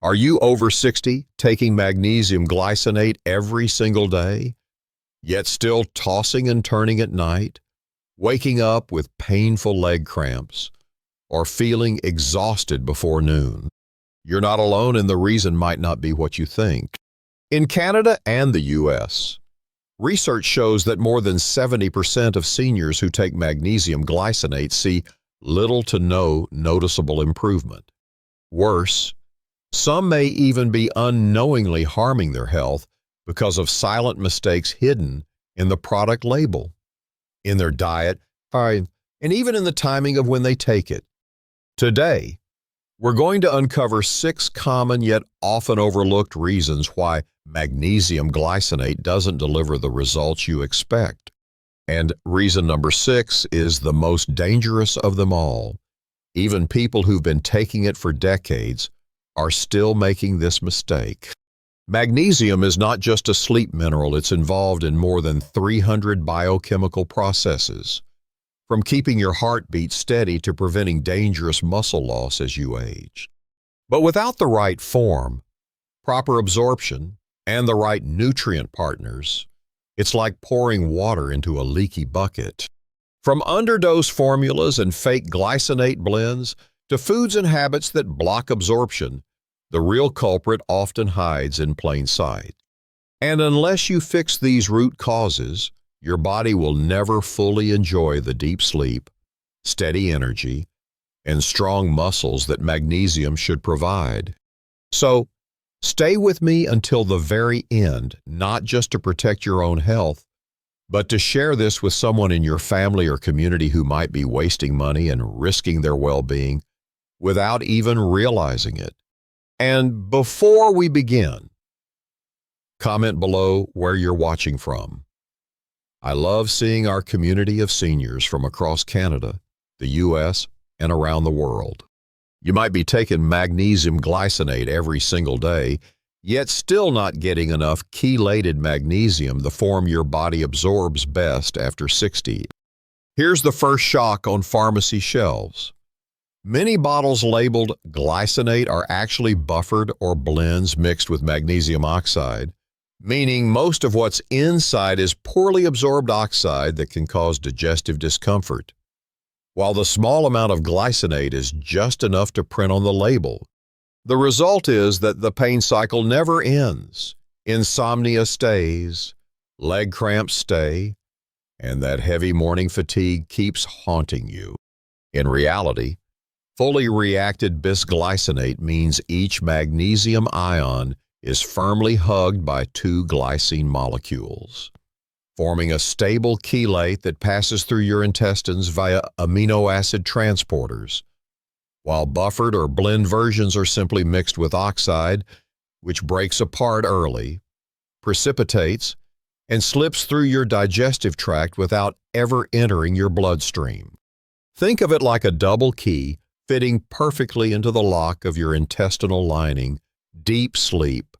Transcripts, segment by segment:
Are you over 60, taking magnesium glycinate every single day, yet still tossing and turning at night, waking up with painful leg cramps, or feeling exhausted before noon? You're not alone, and the reason might not be what you think. In Canada and the U.S., research shows that more than 70% of seniors who take magnesium glycinate see little to no noticeable improvement. Worse, some may even be unknowingly harming their health because of silent mistakes hidden in the product label, in their diet, and even in the timing of when they take it. Today, we're going to uncover 6 common yet often overlooked reasons why magnesium glycinate doesn't deliver the results you expect. And reason number 6 is the most dangerous of them all. Even people who've been taking it for decades are still making this mistake. Magnesium is not just a sleep mineral, it's involved in more than 300 biochemical processes, from keeping your heartbeat steady to preventing dangerous muscle loss as you age. But without the right form, proper absorption, and the right nutrient partners, it's like pouring water into a leaky bucket. From underdose formulas and fake glycinate blends to foods and habits that block absorption, the real culprit often hides in plain sight. And unless you fix these root causes, your body will never fully enjoy the deep sleep, steady energy, and strong muscles that magnesium should provide. So, stay with me until the very end, not just to protect your own health, but to share this with someone in your family or community who might be wasting money and risking their well-being without even realizing it. And before we begin, comment below where you're watching from. I love seeing our community of seniors from across Canada, the U.S., and around the world. You might be taking magnesium glycinate every single day, yet still not getting enough chelated magnesium, the form your body absorbs best after 60. Here's the first shock on pharmacy shelves. Many bottles labeled glycinate are actually buffered or blends mixed with magnesium oxide, meaning most of what's inside is poorly absorbed oxide that can cause digestive discomfort, while the small amount of glycinate is just enough to print on the label. The result is that the pain cycle never ends. Insomnia stays, leg cramps stay, and that heavy morning fatigue keeps haunting you. In reality, fully reacted bisglycinate means each magnesium ion is firmly hugged by 2 glycine molecules, forming a stable chelate that passes through your intestines via amino acid transporters, while buffered or blend versions are simply mixed with oxide, which breaks apart early, precipitates, and slips through your digestive tract without ever entering your bloodstream. Think of it like a double key fitting perfectly into the lock of your intestinal lining. Deep sleep,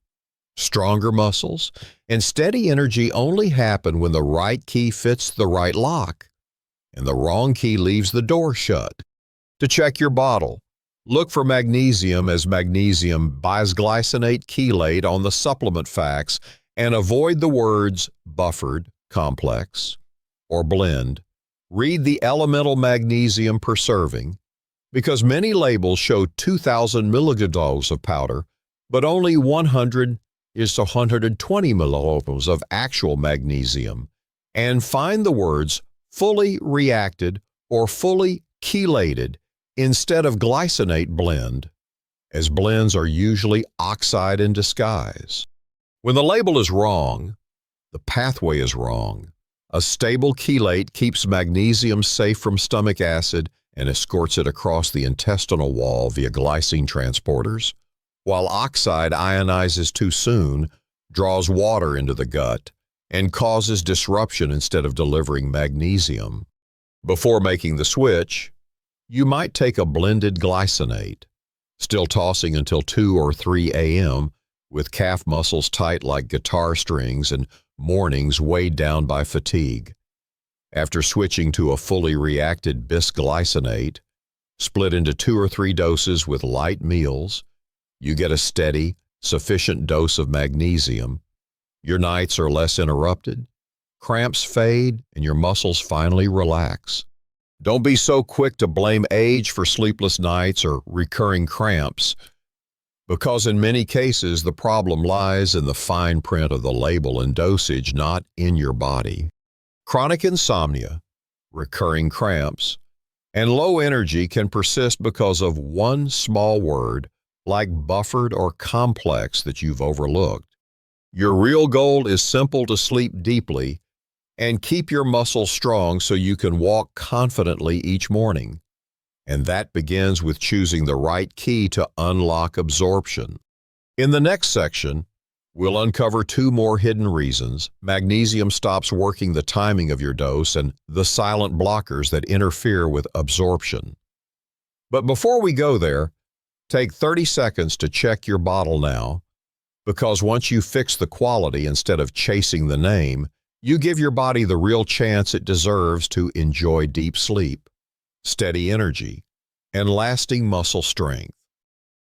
stronger muscles, and steady energy only happen when the right key fits the right lock, and the wrong key leaves the door shut. To check your bottle, look for magnesium as magnesium bisglycinate chelate on the supplement facts and avoid the words buffered, complex, or blend. Read the elemental magnesium per serving, because many labels show 2,000 milligrams of powder, but only 100 is to 120 milligrams of actual magnesium. And find the words fully reacted or fully chelated instead of glycinate blend, as blends are usually oxide in disguise. When the label is wrong, the pathway is wrong. A stable chelate keeps magnesium safe from stomach acid and escorts it across the intestinal wall via glycine transporters, while oxide ionizes too soon, draws water into the gut, and causes disruption instead of delivering magnesium. Before making the switch, you might take a blended glycinate, still tossing until 2 or 3 a.m. with calf muscles tight like guitar strings and mornings weighed down by fatigue. After switching to a fully reacted bisglycinate, split into 2 or 3 doses with light meals, You get a steady, sufficient dose of magnesium. Your nights are less interrupted. Cramps fade and your muscles finally relax. Don't be so quick to blame age for sleepless nights or recurring cramps, because in many cases the problem lies in the fine print of the label and dosage, not in your body. Chronic insomnia, recurring cramps, and low energy can persist because of one small word like buffered or complex that you've overlooked. Your real goal is simple: to sleep deeply and keep your muscles strong so you can walk confidently each morning. And that begins with choosing the right key to unlock absorption. In the next section, we'll uncover 2 more hidden reasons magnesium stops working, the timing of your dose, and the silent blockers that interfere with absorption. But before we go there, take 30 seconds to check your bottle now, because once you fix the quality instead of chasing the name, you give your body the real chance it deserves to enjoy deep sleep, steady energy, and lasting muscle strength.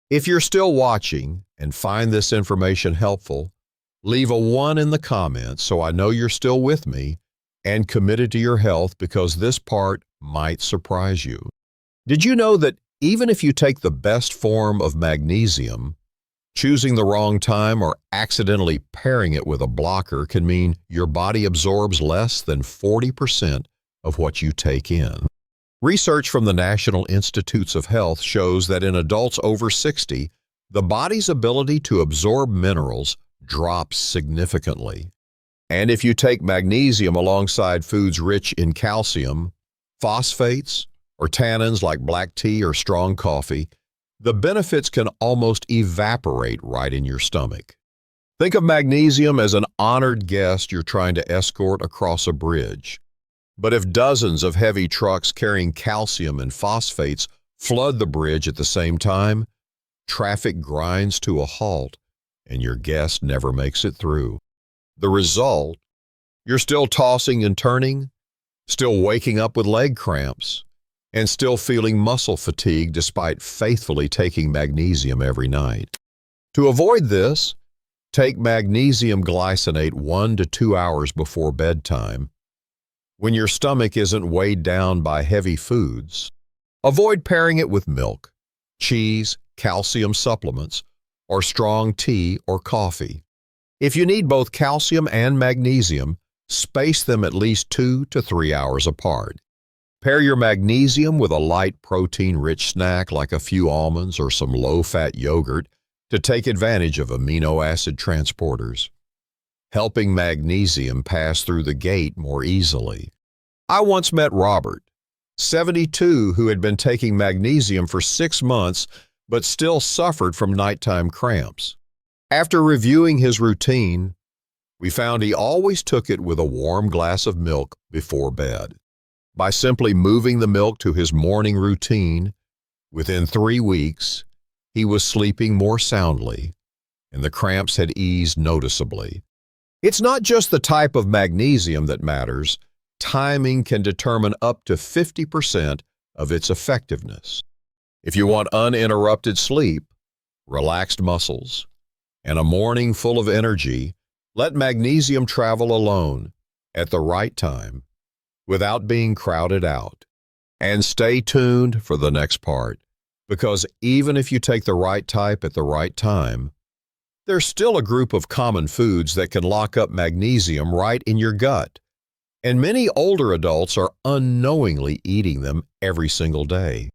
If you're still watching and find this information helpful, leave a 1 in the comments so I know you're still with me and committed to your health, because this part might surprise you. Did you know that even if you take the best form of magnesium, choosing the wrong time or accidentally pairing it with a blocker can mean your body absorbs less than 40% of what you take in? Research from the National Institutes of Health shows that in adults over 60, the body's ability to absorb minerals drops significantly. And if you take magnesium alongside foods rich in calcium, phosphates, or tannins like black tea or strong coffee, the benefits can almost evaporate right in your stomach. Think of magnesium as an honored guest you're trying to escort across a bridge. But if dozens of heavy trucks carrying calcium and phosphates flood the bridge at the same time, traffic grinds to a halt and your guest never makes it through. The result? You're still tossing and turning, still waking up with leg cramps, and still feeling muscle fatigue despite faithfully taking magnesium every night. To avoid this, take magnesium glycinate 1 to 2 hours before bedtime. When your stomach isn't weighed down by heavy foods, avoid pairing it with milk, cheese, calcium supplements, or strong tea or coffee. If you need both calcium and magnesium, space them at least 2 to 3 hours apart. Pair your magnesium with a light protein-rich snack like a few almonds or some low-fat yogurt to take advantage of amino acid transporters, helping magnesium pass through the gate more easily. I once met Robert, 72, who had been taking magnesium for 6 months but still suffered from nighttime cramps. After reviewing his routine, we found he always took it with a warm glass of milk before bed. By simply moving the milk to his morning routine, within 3 weeks, he was sleeping more soundly, and the cramps had eased noticeably. It's not just the type of magnesium that matters. Timing can determine up to 50% of its effectiveness. If you want uninterrupted sleep, relaxed muscles, and a morning full of energy, let magnesium travel alone at the right time, without being crowded out. And stay tuned for the next part, because even if you take the right type at the right time, there's still a group of common foods that can lock up magnesium right in your gut, and many older adults are unknowingly eating them every single day.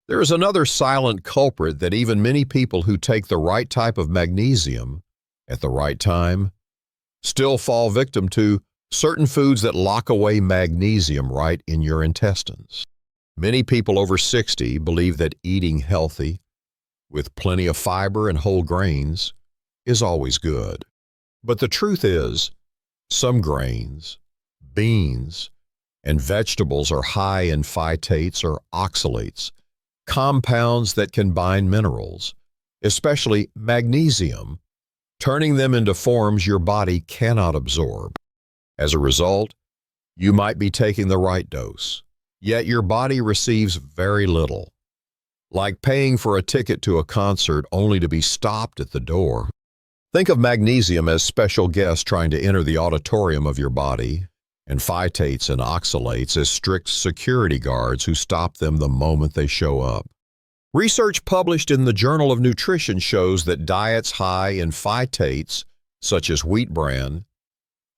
There is another silent culprit that even many people who take the right type of magnesium at the right time still fall victim to: certain foods that lock away magnesium right in your intestines. Many people over 60 believe that eating healthy, with plenty of fiber and whole grains, is always good. But the truth is, some grains, beans, and vegetables are high in phytates or oxalates, compounds that can bind minerals, especially magnesium, turning them into forms your body cannot absorb. As a result, you might be taking the right dose, yet your body receives very little, like paying for a ticket to a concert only to be stopped at the door. Think of magnesium as special guests trying to enter the auditorium of your body, and phytates and oxalates as strict security guards who stop them the moment they show up. Research published in the Journal of Nutrition shows that diets high in phytates, such as wheat bran,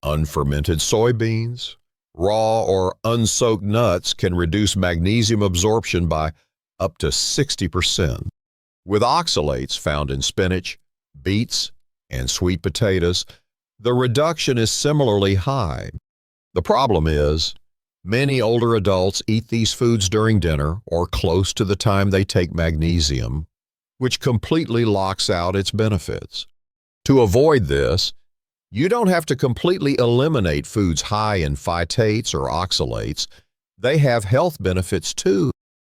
unfermented soybeans, raw or unsoaked nuts, can reduce magnesium absorption by up to 60%. With oxalates found in spinach, beets, and sweet potatoes, the reduction is similarly high. The problem is, many older adults eat these foods during dinner or close to the time they take magnesium, which completely locks out its benefits. To avoid this, you don't have to completely eliminate foods high in phytates or oxalates. They have health benefits too.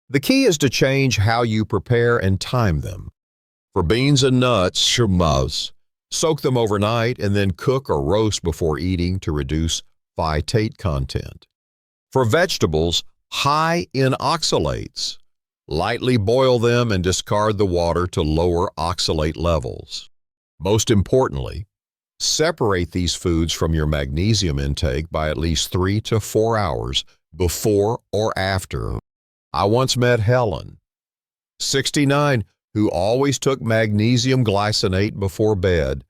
The key is to change how you prepare and time them. For beans and nuts, soak them overnight and then cook or roast before eating to reduce phytate content. For vegetables high in oxalates, lightly boil them and discard the water to lower oxalate levels. Most importantly, separate these foods from your magnesium intake by at least 3 to 4 hours before or after. I once met Helen, 69, who always took magnesium glycinate before bed,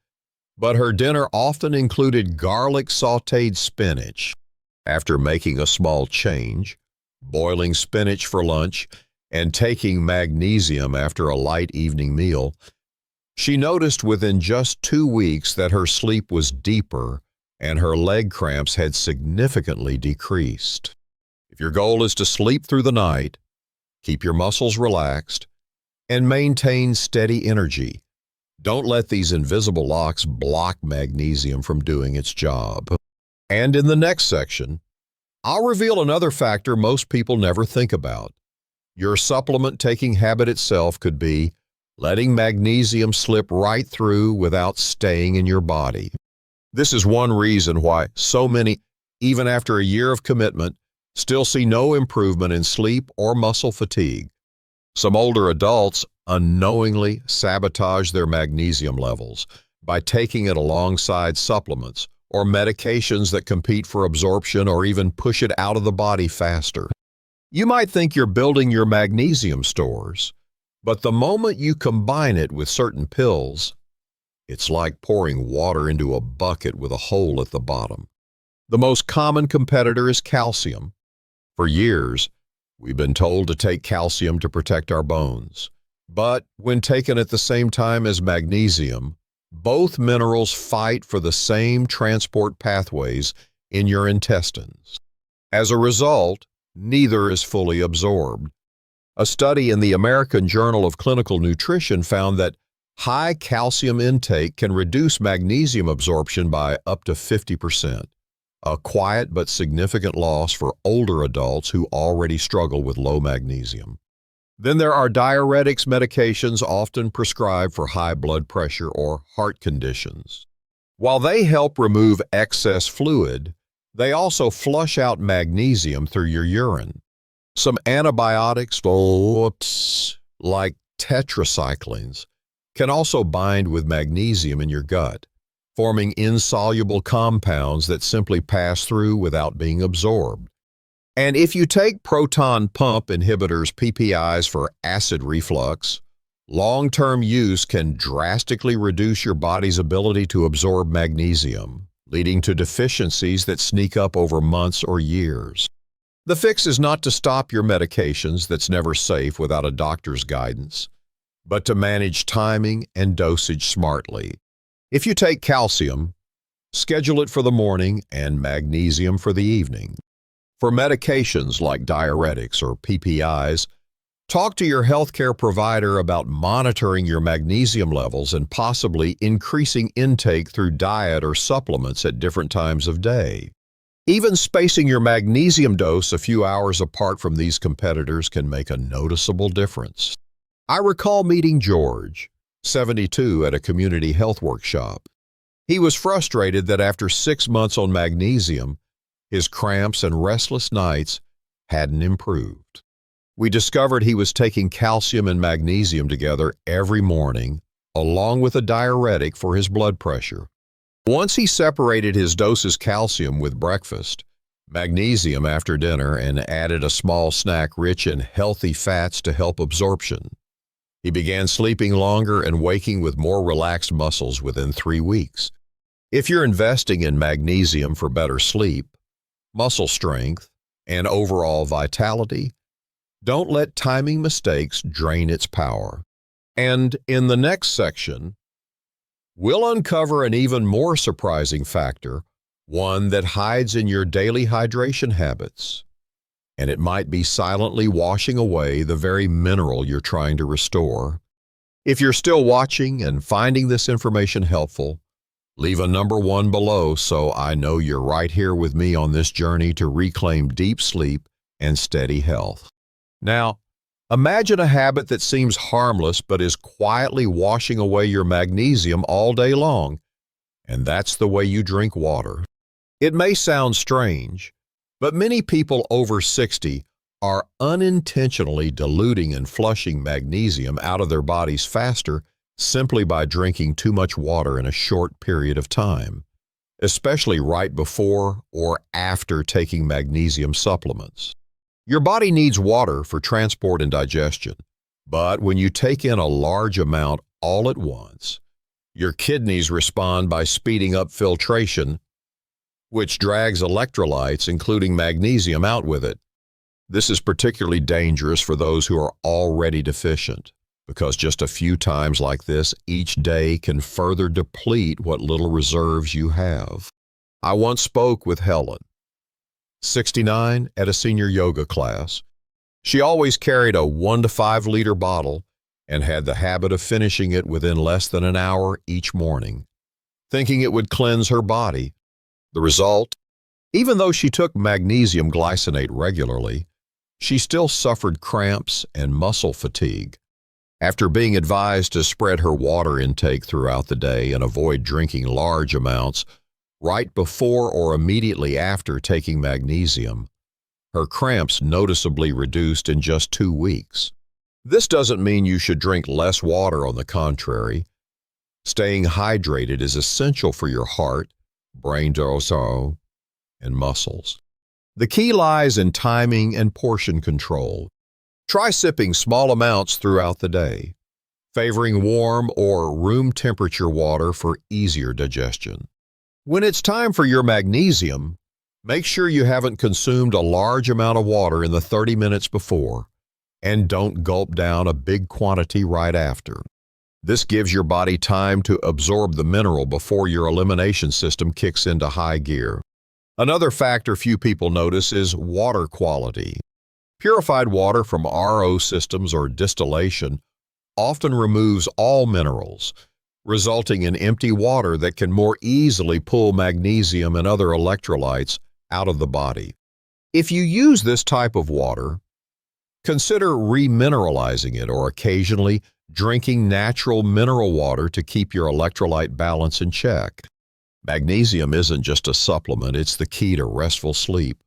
but her dinner often included garlic sautéed spinach. After making a small change, boiling spinach for lunch, and taking magnesium after a light evening meal, she noticed within just 2 weeks that her sleep was deeper and her leg cramps had significantly decreased. If your goal is to sleep through the night, keep your muscles relaxed, and maintain steady energy, don't let these invisible locks block magnesium from doing its job. And in the next section, I'll reveal another factor most people never think about. Your supplement-taking habit itself could be letting magnesium slip right through without staying in your body. This is one reason why so many, even after a year of commitment, still see no improvement in sleep or muscle fatigue. Some older adults unknowingly sabotage their magnesium levels by taking it alongside supplements or medications that compete for absorption or even push it out of the body faster. You might think you're building your magnesium stores, but the moment you combine it with certain pills, it's like pouring water into a bucket with a hole at the bottom. The most common competitor is calcium. For years, we've been told to take calcium to protect our bones. But when taken at the same time as magnesium, both minerals fight for the same transport pathways in your intestines. As a result, neither is fully absorbed. A study in the American Journal of Clinical Nutrition found that high calcium intake can reduce magnesium absorption by up to 50%. A quiet but significant loss for older adults who already struggle with low magnesium. Then there are diuretics medications often prescribed for high blood pressure or heart conditions. While they help remove excess fluid, they also flush out magnesium through your urine. Some antibiotics, like tetracyclines, can also bind with magnesium in your gut, forming insoluble compounds that simply pass through without being absorbed. And if you take proton pump inhibitors, PPIs, for acid reflux, long-term use can drastically reduce your body's ability to absorb magnesium, leading to deficiencies that sneak up over months or years. The fix is not to stop your medications, that's never safe without a doctor's guidance, but to manage timing and dosage smartly. If you take calcium, schedule it for the morning and magnesium for the evening. For medications like diuretics or PPIs, talk to your healthcare provider about monitoring your magnesium levels and possibly increasing intake through diet or supplements at different times of day. Even spacing your magnesium dose a few hours apart from these competitors can make a noticeable difference. I recall meeting George, 72, at a community health workshop. He was frustrated that after 6 months on magnesium, his cramps and restless nights hadn't improved. We discovered he was taking calcium and magnesium together every morning, along with a diuretic for his blood pressure. Once he separated his doses calcium with breakfast, magnesium after dinner, and added a small snack rich in healthy fats to help absorption, he began sleeping longer and waking with more relaxed muscles within 3 weeks. If you're investing in magnesium for better sleep, muscle strength, and overall vitality, don't let timing mistakes drain its power. And in the next section, we'll uncover an even more surprising factor, one that hides in your daily hydration habits, and it might be silently washing away the very mineral you're trying to restore. If you're still watching and finding this information helpful, leave a number 1 below so I know you're right here with me on this journey to reclaim deep sleep and steady health. Now, imagine a habit that seems harmless but is quietly washing away your magnesium all day long, and that's the way you drink water. It may sound strange, but many people over 60 are unintentionally diluting and flushing magnesium out of their bodies faster simply by drinking too much water in a short period of time, especially right before or after taking magnesium supplements. Your body needs water for transport and digestion, but when you take in a large amount all at once, your kidneys respond by speeding up filtration, which drags electrolytes, including magnesium, out with it. This is particularly dangerous for those who are already deficient, because just a few times like this each day can further deplete what little reserves you have. I once spoke with Helen, 69, at a senior yoga class. She always carried a 1 to 5 liter bottle and had the habit of finishing it within less than an hour each morning, thinking it would cleanse her body. The result? Even though she took magnesium glycinate regularly, she still suffered cramps and muscle fatigue. After being advised to spread her water intake throughout the day and avoid drinking large amounts right before or immediately after taking magnesium, her cramps noticeably reduced in just 2 weeks. This doesn't mean you should drink less water. On the contrary, staying hydrated is essential for your heart, brain, and muscles. The key lies in timing and portion control. Try sipping small amounts throughout the day, favoring warm or room temperature water for easier digestion. When it's time for your magnesium, make sure you haven't consumed a large amount of water in the 30 minutes before, and don't gulp down a big quantity right after. This gives your body time to absorb the mineral before your elimination system kicks into high gear. Another factor few people notice is water quality. Purified water from RO systems or distillation often removes all minerals, resulting in empty water that can more easily pull magnesium and other electrolytes out of the body. If you use this type of water, consider remineralizing it or occasionally drinking natural mineral water to keep your electrolyte balance in check. Magnesium isn't just a supplement, it's the key to restful sleep,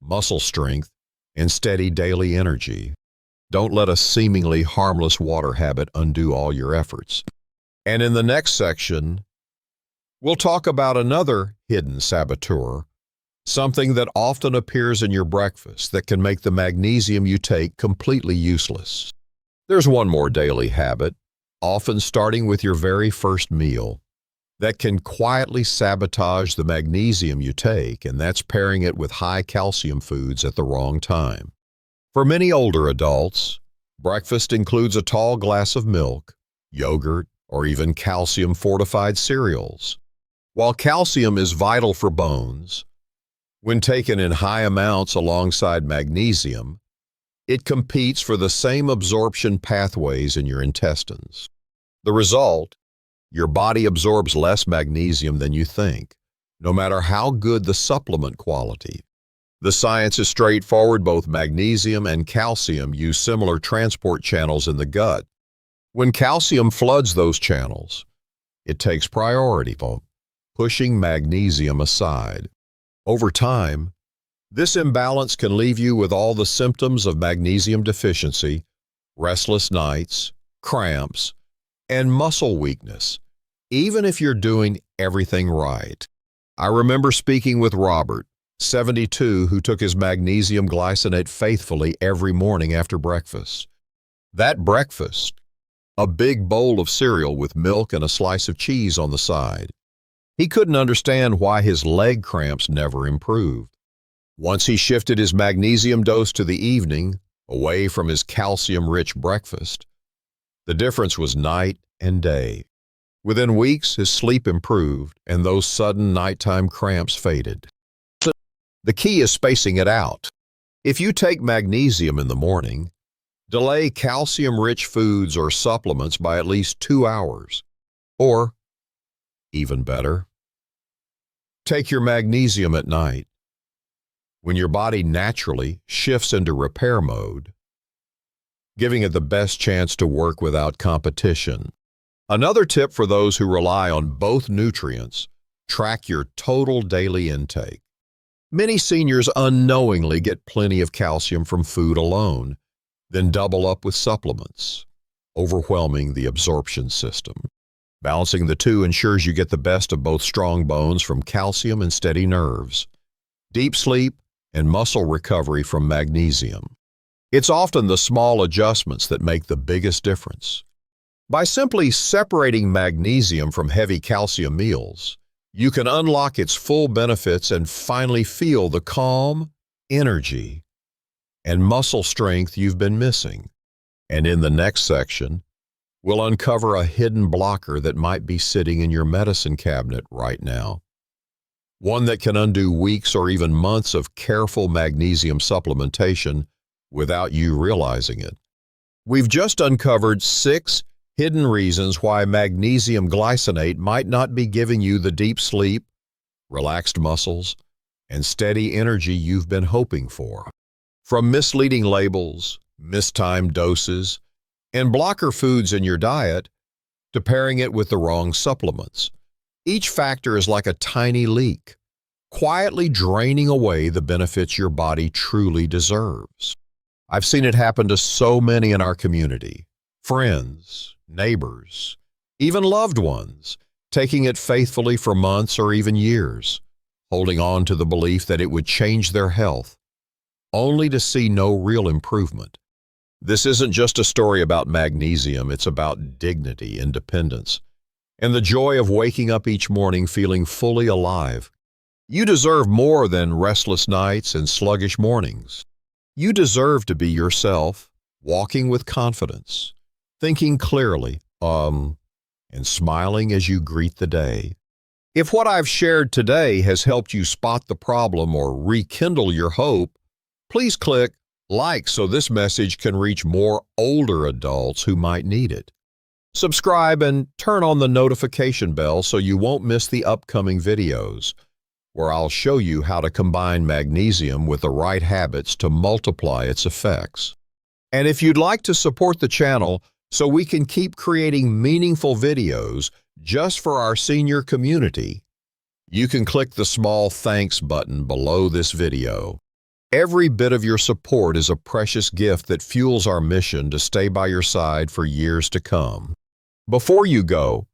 muscle strength, and steady daily energy. Don't let a seemingly harmless water habit undo all your efforts. And in the next section, we'll talk about another hidden saboteur, something that often appears in your breakfast that can make the magnesium you take completely useless. There's one more daily habit, often starting with your very first meal, that can quietly sabotage the magnesium you take, and that's pairing it with high calcium foods at the wrong time. For many older adults, breakfast includes a tall glass of milk, yogurt, or even calcium-fortified cereals. While calcium is vital for bones, when taken in high amounts alongside magnesium, it competes for the same absorption pathways in your intestines. The result? Your body absorbs less magnesium than you think, no matter how good the supplement quality. The science is straightforward. Both magnesium and calcium use similar transport channels in the gut. When calcium floods those channels, it takes priority, pushing magnesium aside. Over time, This imbalance can leave you with all the symptoms of magnesium deficiency, restless nights, cramps, and muscle weakness, even if you're doing everything right. I remember speaking with Robert, 72, who took his magnesium glycinate faithfully every morning after breakfast. That breakfast, a big bowl of cereal with milk and a slice of cheese on the side. He couldn't understand why his leg cramps never improved. Once he shifted his magnesium dose to the evening, away from his calcium-rich breakfast, the difference was night and day. Within weeks, his sleep improved, and those sudden nighttime cramps faded. The key is spacing it out. If you take magnesium in the morning, delay calcium-rich foods or supplements by at least 2 hours. Or, even better, take your magnesium at night, when your body naturally shifts into repair mode, giving it the best chance to work without competition. Another tip for those who rely on both nutrients: track your total daily intake. Many seniors unknowingly get plenty of calcium from food alone, then double up with supplements, overwhelming the absorption system. Balancing the two ensures you get the best of both strong bones from calcium and steady nerves, deep sleep, and muscle recovery from magnesium. It's often the small adjustments that make the biggest difference. By simply separating magnesium from heavy calcium meals, you can unlock its full benefits and finally feel the calm, energy, and muscle strength you've been missing. And in the next section, we'll uncover a hidden blocker that might be sitting in your medicine cabinet right now. One that can undo weeks or even months of careful magnesium supplementation without you realizing it. We've just uncovered 6 hidden reasons why magnesium glycinate might not be giving you the deep sleep, relaxed muscles, and steady energy you've been hoping for. From misleading labels, mistimed doses, and blocker foods in your diet, to pairing it with the wrong supplements, each factor is like a tiny leak, quietly draining away the benefits your body truly deserves. I've seen it happen to so many in our community: friends, neighbors, even loved ones, taking it faithfully for months or even years, holding on to the belief that it would change their health, only to see no real improvement. This isn't just a story about magnesium, it's about dignity, independence, and the joy of waking up each morning feeling fully alive. You deserve more than restless nights and sluggish mornings. You deserve to be yourself, walking with confidence, thinking clearly, and smiling as you greet the day. If what I've shared today has helped you spot the problem or rekindle your hope, please click like so this message can reach more older adults who might need it. Subscribe and turn on the notification bell so you won't miss the upcoming videos, where I'll show you how to combine magnesium with the right habits to multiply its effects. And if you'd like to support the channel so we can keep creating meaningful videos just for our senior community, you can click the small thanks button below this video. Every bit of your support is a precious gift that fuels our mission to stay by your side for years to come. Before you go,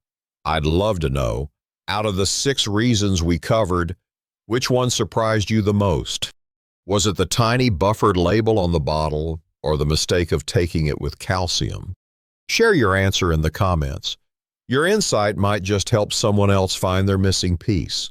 I'd love to know, out of the 6 reasons we covered, which one surprised you the most? Was it the tiny buffered label on the bottle or the mistake of taking it with calcium? Share your answer in the comments. Your insight might just help someone else find their missing piece.